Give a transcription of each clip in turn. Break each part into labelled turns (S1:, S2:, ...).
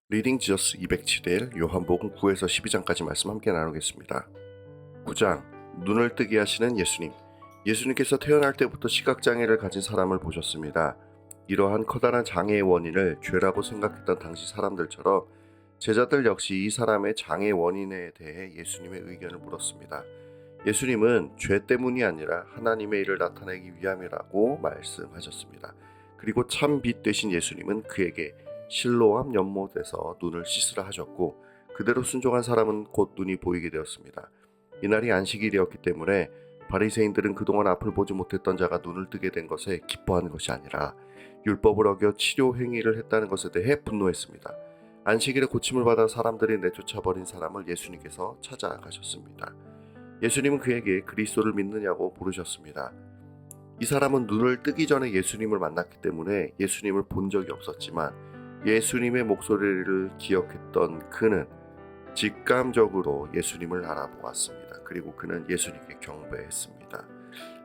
S1: 리딩 지저스 207일 요한복음 9에서 12장까지 말씀 함께 나누겠습니다. 9장 눈을 뜨게 하시는 예수님. 예수님께서 태어날 때부터 시각장애를 가진 사람을 보셨습니다. 이러한 커다란 장애의 원인을 죄라고 생각했던 당시 사람들처럼 제자들 역시 이 사람의 장애 원인에 대해 예수님의 의견을 물었습니다. 예수님은 죄 때문이 아니라 하나님의 일을 나타내기 위함이라고 말씀하셨습니다. 그리고 참 빛 되신 예수님은 그에게 실로암 연못에서 눈을 씻으라 하셨고 그대로 순종한 사람은 곧 눈이 보이게 되었습니다. 이날이 안식일이었기 때문에 바리새인들은 그동안 앞을 보지 못했던 자가 눈을 뜨게 된 것에 기뻐하는 것이 아니라 율법을 어겨 치료 행위를 했다는 것에 대해 분노했습니다. 안식일에 고침을 받아 사람들이 내쫓아버린 사람을 예수님께서 찾아가셨습니다. 예수님은 그에게 그리스도를 믿느냐고 물으셨습니다. 이 사람은 눈을 뜨기 전에 예수님을 만났기 때문에 예수님을 본 적이 없었지만 예수님의 목소리를 기억했던 그는 직감적으로 예수님을 알아보았습니다. 그리고 그는 예수님께 경배했습니다.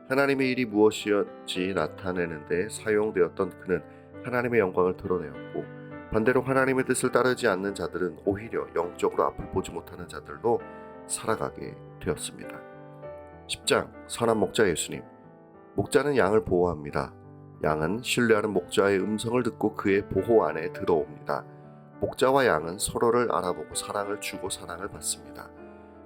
S1: 하나님의 일이 무엇이었지 나타내는 데 사용되었던 그는 하나님의 영광을 드러내었고 반대로 하나님의 뜻을 따르지 않는 자들은 오히려 영적으로 앞을 보지 못하는 자들로 살아가게 되었습니다. 10장 선한 목자 예수님. 목자는 양을 보호합니다. 양은 신뢰하는 목자의 음성을 듣고 그의 보호 안에 들어옵니다. 목자와 양은 서로를 알아보고 사랑을 주고 사랑을 받습니다.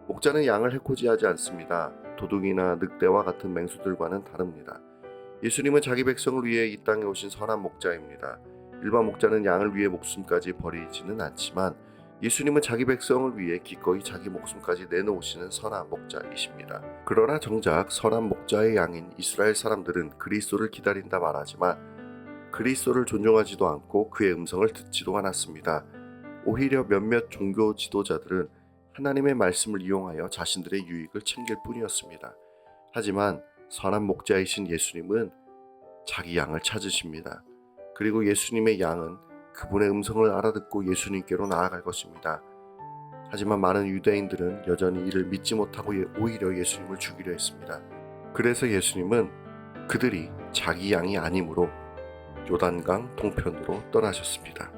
S1: 목자는 양을 해코지하지 않습니다. 도둑이나 늑대와 같은 맹수들과는 다릅니다. 예수님은 자기 백성을 위해 이 땅에 오신 선한 목자입니다. 일반 목자는 양을 위해 목숨까지 버리지는 않지만 예수님은 자기 백성을 위해 기꺼이 자기 목숨까지 내놓으시는 선한 목자이십니다. 그러나 정작 선한 목자의 양인 이스라엘 사람들은 그리스도를 기다린다 말하지만 그리스도를 존중하지도 않고 그의 음성을 듣지도 않았습니다. 오히려 몇몇 종교 지도자들은 하나님의 말씀을 이용하여 자신들의 유익을 챙길 뿐이었습니다. 하지만 선한 목자이신 예수님은 자기 양을 찾으십니다. 그리고 예수님의 양은 그분의 음성을 알아듣고 예수님께로 나아갈 것입니다. 하지만 많은 유대인들은 여전히 이를 믿지 못하고 오히려 예수님을 죽이려 했습니다. 그래서 예수님은 그들이 자기 양이 아니므로 요단강 동편으로 떠나셨습니다.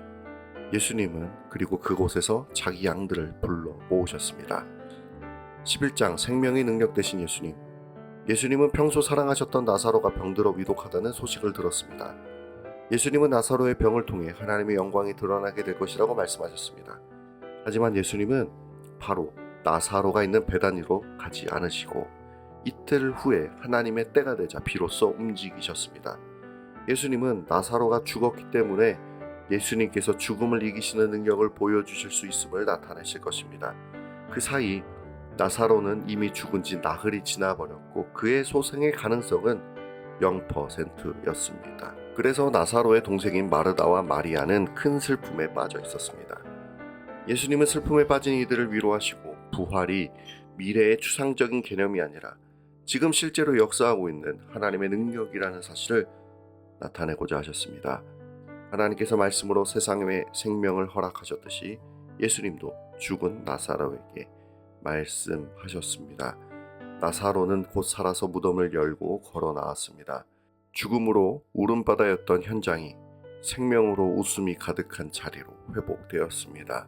S1: 예수님은 그리고 그곳에서 자기 양들을 불러 모으셨습니다. 11장 생명의 능력 되신 예수님. 예수님은 평소 사랑하셨던 나사로가 병들어 위독하다는 소식을 들었습니다. 예수님은 나사로의 병을 통해 하나님의 영광이 드러나게 될 것이라고 말씀하셨습니다. 하지만 예수님은 바로 나사로가 있는 베다니로 가지 않으시고 이틀 후에 하나님의 때가 되자 비로소 움직이셨습니다. 예수님은 나사로가 죽었기 때문에 예수님께서 죽음을 이기시는 능력을 보여주실 수 있음을 나타내실 것입니다. 그 사이 나사로는 이미 죽은 지 나흘이 지나버렸고 그의 소생의 가능성은 0%였습니다. 그래서 나사로의 동생인 마르다와 마리아는 큰 슬픔에 빠져 있었습니다. 예수님은 슬픔에 빠진 이들을 위로하시고 부활이 미래의 추상적인 개념이 아니라 지금 실제로 역사하고 있는 하나님의 능력이라는 사실을 나타내고자 하셨습니다. 하나님께서 말씀으로 세상에 생명을 허락하셨듯이 예수님도 죽은 나사로에게 말씀하셨습니다. 나사로는 곧 살아서 무덤을 열고 걸어 나왔습니다. 죽음으로 울음바다였던 현장이 생명으로 웃음이 가득한 자리로 회복되었습니다.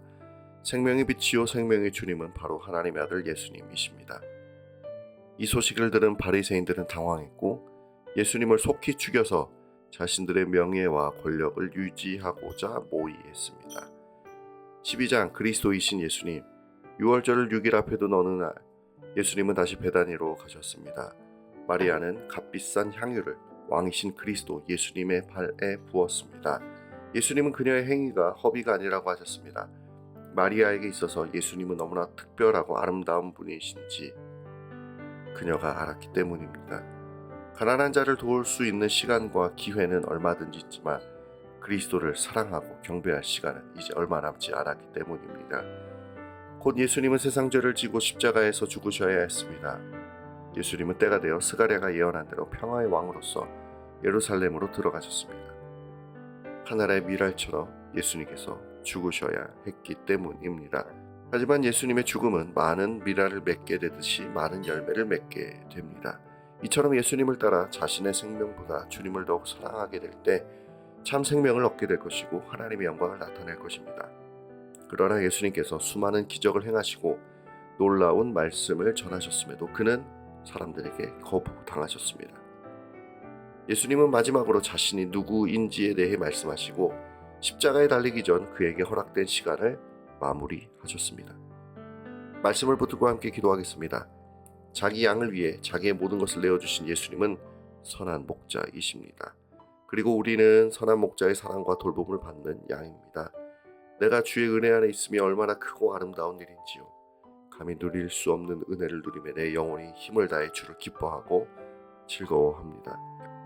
S1: 생명의 빛이요 생명의 주님은 바로 하나님의 아들 예수님이십니다. 이 소식을 들은 바리새인들은 당황했고 예수님을 속히 죽여서 자신들의 명예와 권력을 유지하고자 모의했습니다. 12장 그리스도이신 예수님. 6월절을 6일 앞에 둔 어느 날 예수님은 다시 베다니로 가셨습니다. 마리아는 값비싼 향유를 왕이신 그리스도 예수님의 발에 부었습니다. 예수님은 그녀의 행위가 허비가 아니라고 하셨습니다. 마리아에게 있어서 예수님은 너무나 특별하고 아름다운 분이신지 그녀가 알았기 때문입니다. 가난한 자를 도울 수 있는 시간과 기회는 얼마든지 있지만 그리스도를 사랑하고 경배할 시간은 이제 얼마 남지 않았기 때문입니다. 곧 예수님은 세상 죄를 지고 십자가에서 죽으셔야 했습니다. 예수님은 때가 되어 스가랴가 예언한 대로 평화의 왕으로서 예루살렘으로 들어가셨습니다. 하늘의 미랄처럼 예수님께서 죽으셔야 했기 때문입니다. 하지만 예수님의 죽음은 많은 미랄을 맺게 되듯이 많은 열매를 맺게 됩니다. 이처럼 예수님을 따라 자신의 생명보다 주님을 더욱 사랑하게 될 때 참 생명을 얻게 될 것이고 하나님의 영광을 나타낼 것입니다. 그러나 예수님께서 수많은 기적을 행하시고 놀라운 말씀을 전하셨음에도 그는 사람들에게 거부당하셨습니다. 예수님은 마지막으로 자신이 누구인지에 대해 말씀하시고 십자가에 달리기 전 그에게 허락된 시간을 마무리하셨습니다. 말씀을 붙들고 함께 기도하겠습니다. 자기 양을 위해 자기의 모든 것을 내어주신 예수님은 선한 목자이십니다. 그리고 우리는 선한 목자의 사랑과 돌봄을 받는 양입니다. 내가 주의 은혜 안에 있음이 얼마나 크고 아름다운 일인지요. 감히 누릴 수 없는 은혜를 누리며 내 영혼이 힘을 다해 주를 기뻐하고 즐거워합니다.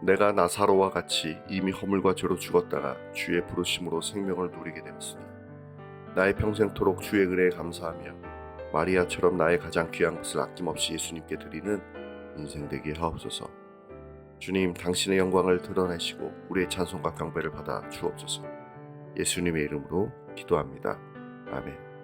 S1: 내가 나사로와 같이 이미 허물과 죄로 죽었다가 주의 부르심으로 생명을 누리게 되었으니 나의 평생토록 주의 은혜에 감사하며 마리아처럼 나의 가장 귀한 것을 아낌없이 예수님께 드리는 인생 되게 하옵소서. 주님, 당신의 영광을 드러내시고 우리의 찬송과 경배를 받아 주옵소서. 예수님의 이름으로 기도합니다. 아멘.